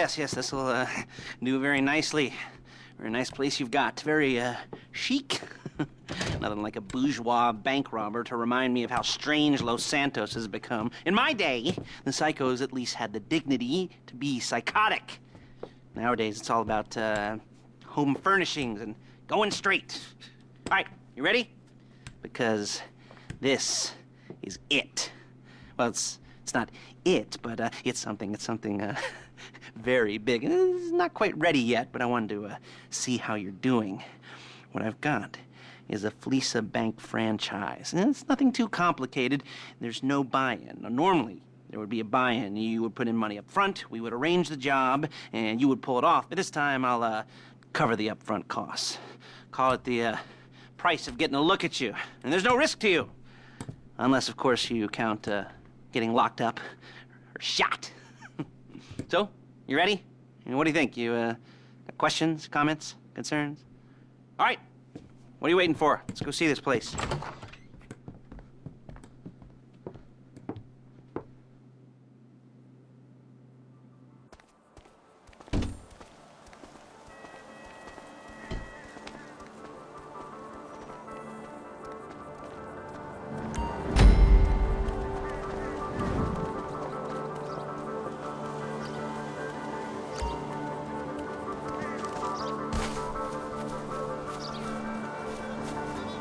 yes, this will do very nicely. Very nice place you've got. Very chic. Nothing like a bourgeois bank robber to remind me of how strange Los Santos has become. In my day, the psychos at least had the dignity to be psychotic. Nowadays, it's all about home furnishings and going straight. All right, you ready? Because this is it. Well, it's not it, but it's something very big. It's not quite ready yet, but I wanted to see how you're doing. What I've got is a Fleeca bank franchise. And it's nothing too complicated. There's no buy-in. Now, normally, there would be a buy-in. You would put in money up front, we would arrange the job, and you would pull it off. But this time, I'll cover the upfront costs. Call it the price of getting a look at you. And there's no risk to you. Unless, of course, you count getting locked up or shot. So, you ready? What do you think? You got questions, comments, concerns? All right. What are you waiting for? Let's go see this place.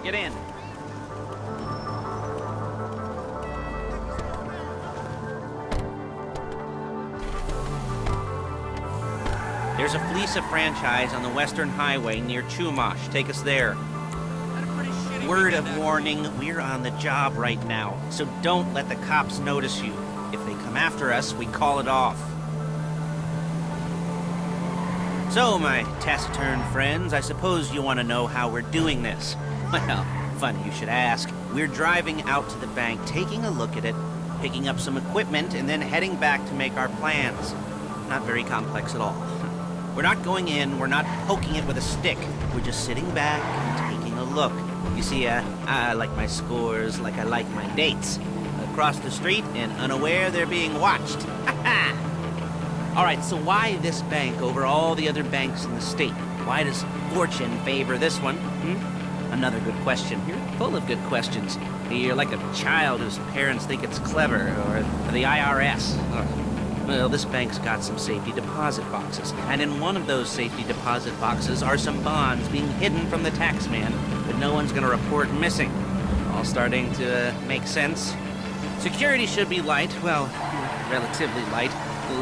Get in. There's a Fleeca franchise on the Western Highway near Chumash. Take us there. Word of warning, we're on the job right now, so don't let the cops notice you. If they come after us, we call it off. So, my taciturn friends, I suppose you want to know how we're doing this. Well, funny you should ask. We're driving out to the bank, taking a look at it, picking up some equipment, and then heading back to make our plans. Not very complex at all. We're not going in, we're not poking it with a stick. We're just sitting back and taking a look. You see, I like my scores like I like my dates. Across the street and unaware they're being watched. All right, so why this bank over all the other banks in the state? Why does fortune favor this one? Another good question. You're full of good questions. You're like a child whose parents think it's clever, or the IRS. Well, this bank's got some safety deposit boxes, and in one of those safety deposit boxes are some bonds being hidden from the tax man that no one's gonna report missing. All starting to make sense. Security should be light, well, relatively light.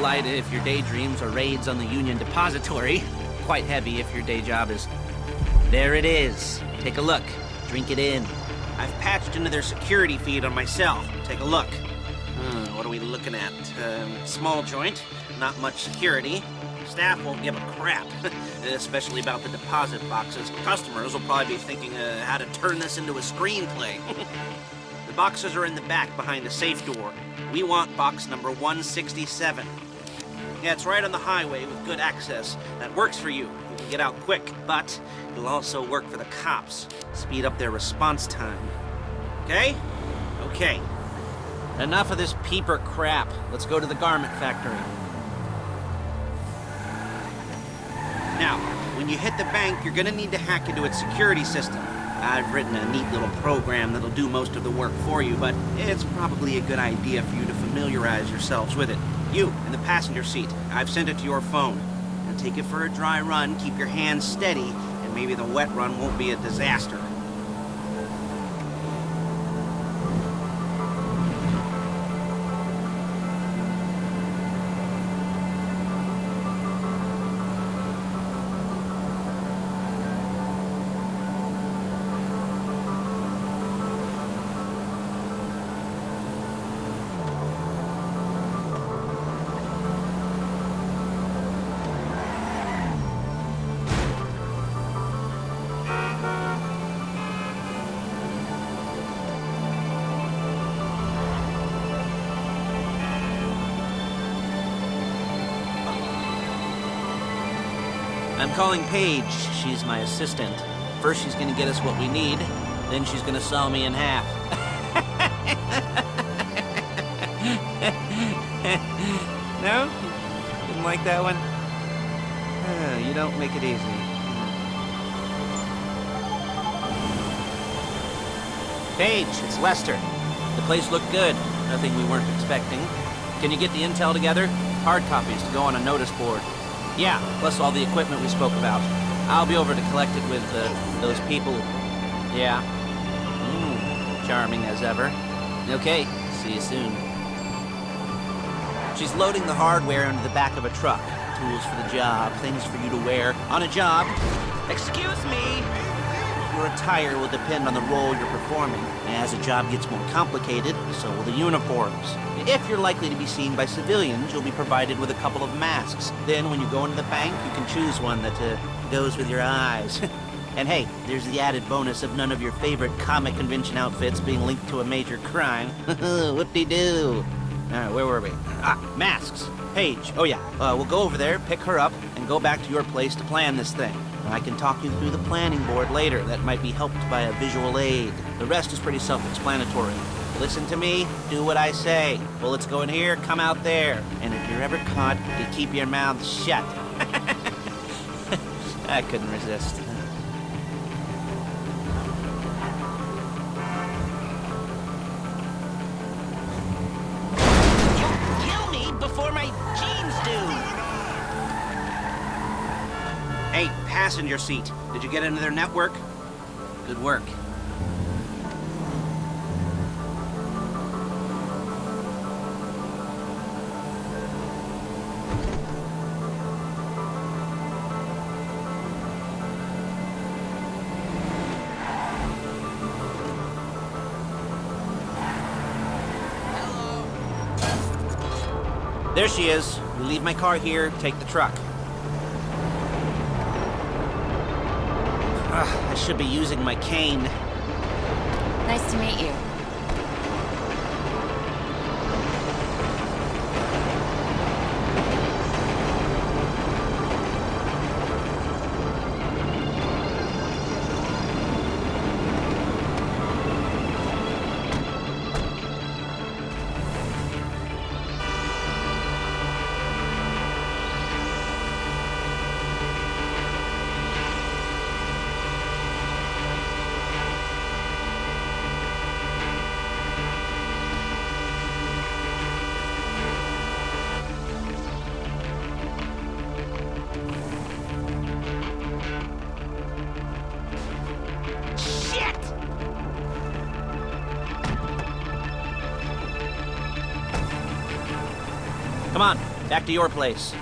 Light if your daydreams are raids on the Union Depository. Quite heavy if your day job is... There it is. Take a look. Drink it in. I've patched into their security feed on my cell. Take a look. What are we looking at? Small joint, not much security. Staff won't give a crap, especially about the deposit boxes. Customers will probably be thinking how to turn this into a screenplay. The boxes are in the back behind the safe door. We want box number 167. Yeah, it's right on the highway with good access. That works for you. You can get out quick, but it'll also work for the cops. Speed up their response time. Okay? Okay. Enough of this peeper crap. Let's go to the garment factory. Now, when you hit the bank, you're gonna need to hack into its security system. I've written a neat little program that'll do most of the work for you, but it's probably a good idea for you to familiarize yourselves with it. You, in the passenger seat, I've sent it to your phone. Now take it for a dry run, keep your hands steady, and maybe the wet run won't be a disaster. I'm calling Paige. She's my assistant. First she's gonna get us what we need, then she's gonna saw me in half. No? Didn't like that one? You don't make it easy. Paige, it's Lester. The place looked good. Nothing we weren't expecting. Can you get the intel together? Hard copies to go on a notice board. Yeah, plus all the equipment we spoke about. I'll be over to collect it with, those people. Yeah. Charming as ever. Okay, see you soon. She's loading the hardware into the back of a truck. Tools for the job, things for you to wear. On a job. Excuse me! Your attire will depend on the role you're performing. As the job gets more complicated, so will the uniforms. If you're likely to be seen by civilians, you'll be provided with a couple of masks. Then when you go into the bank, you can choose one that goes with your eyes. And hey, there's the added bonus of none of your favorite comic convention outfits being linked to a major crime. Whoop-de-doo. Where were we? Masks. Paige. Oh yeah, we'll go over there, pick her up, and go back to your place to plan this thing. I can talk you through the planning board later. That might be helped by a visual aid. The rest is pretty self-explanatory. Listen to me, do what I say. Bullets go in here, come out there. And if you're ever caught, you keep your mouth shut. I couldn't resist. You'll kill me before my jeans do! Hey, passenger seat. Did you get into their network? Good work. There she is. We leave my car here, take the truck. I should be using my cane. Nice to meet you. Come on, back to your place.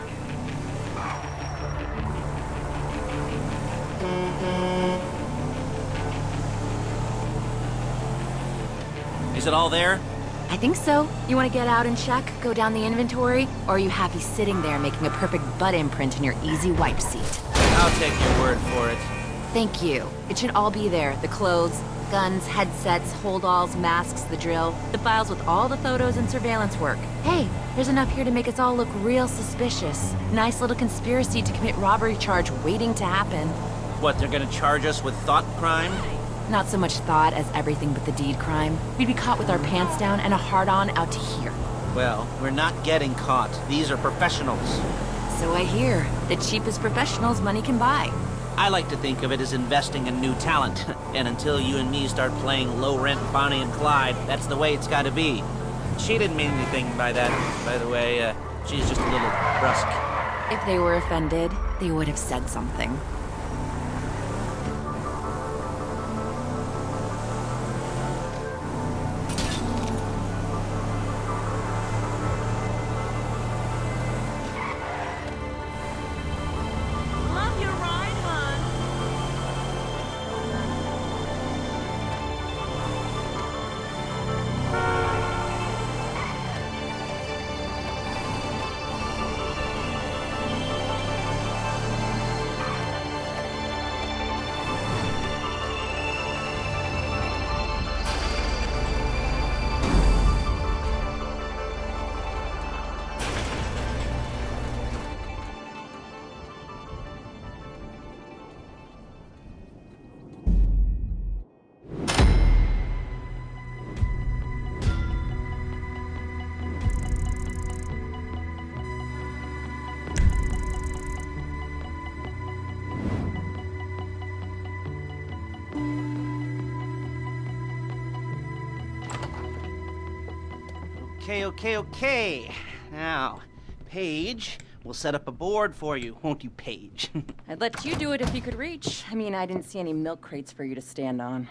Is it all there? I think so. You want to get out and check, go down the inventory, or are you happy sitting there making a perfect butt imprint in your easy wipe seat? I'll take your word for it. Thank you. It should all be there. The clothes, guns, headsets, holdalls, masks, the drill, the files with all the photos and surveillance work. Hey, there's enough here to make us all look real suspicious. Nice little conspiracy to commit robbery charge waiting to happen. What, they're gonna charge us with thought crime? Not so much thought as everything but the deed crime. We'd be caught with our pants down and a hard-on out to here. Well, we're not getting caught. These are professionals. So I hear. The cheapest professionals money can buy. I like to think of it as investing in new talent. And until you and me start playing low-rent Bonnie and Clyde, that's the way it's gotta be. She didn't mean anything by that, by the way. She's just a little brusque. If they were offended, they would have said something. Okay. Now, Paige, we'll set up a board for you, won't you, Paige? I'd let you do it if you could reach. I mean, I didn't see any milk crates for you to stand on.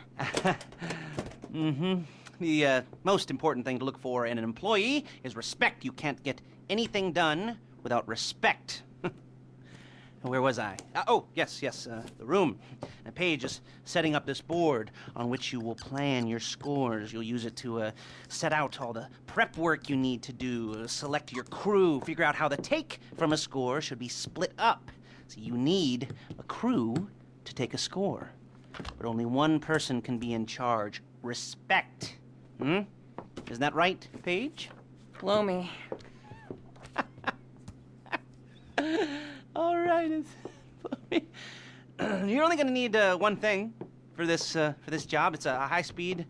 The most important thing to look for in an employee is respect. You can't get anything done without respect. Where was I? Yes, the room. And Paige is setting up this board on which you will plan your scores. You'll use it to set out all the prep work you need to do, select your crew, figure out how the take from a score should be split up. So you need a crew to take a score. But only one person can be in charge. Respect. Isn't that right, Paige? Blow me. All right, you're only going to need one thing for this job. It's a high-speed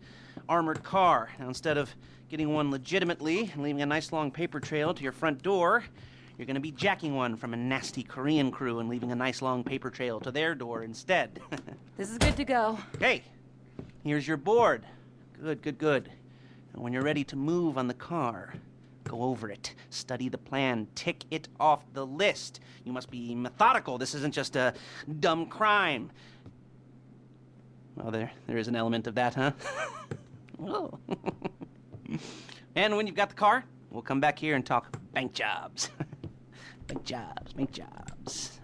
armored car. Now, instead of getting one legitimately and leaving a nice long paper trail to your front door, you're going to be jacking one from a nasty Korean crew and leaving a nice long paper trail to their door instead. This is good to go. Okay, here's your board. Good. And when you're ready to move on the car, go over it, study the plan, tick it off the list. You must be methodical. This isn't just a dumb crime. Well, there is an element of that, huh? Oh. And when you've got the car, we'll come back here and talk bank jobs. Bank jobs.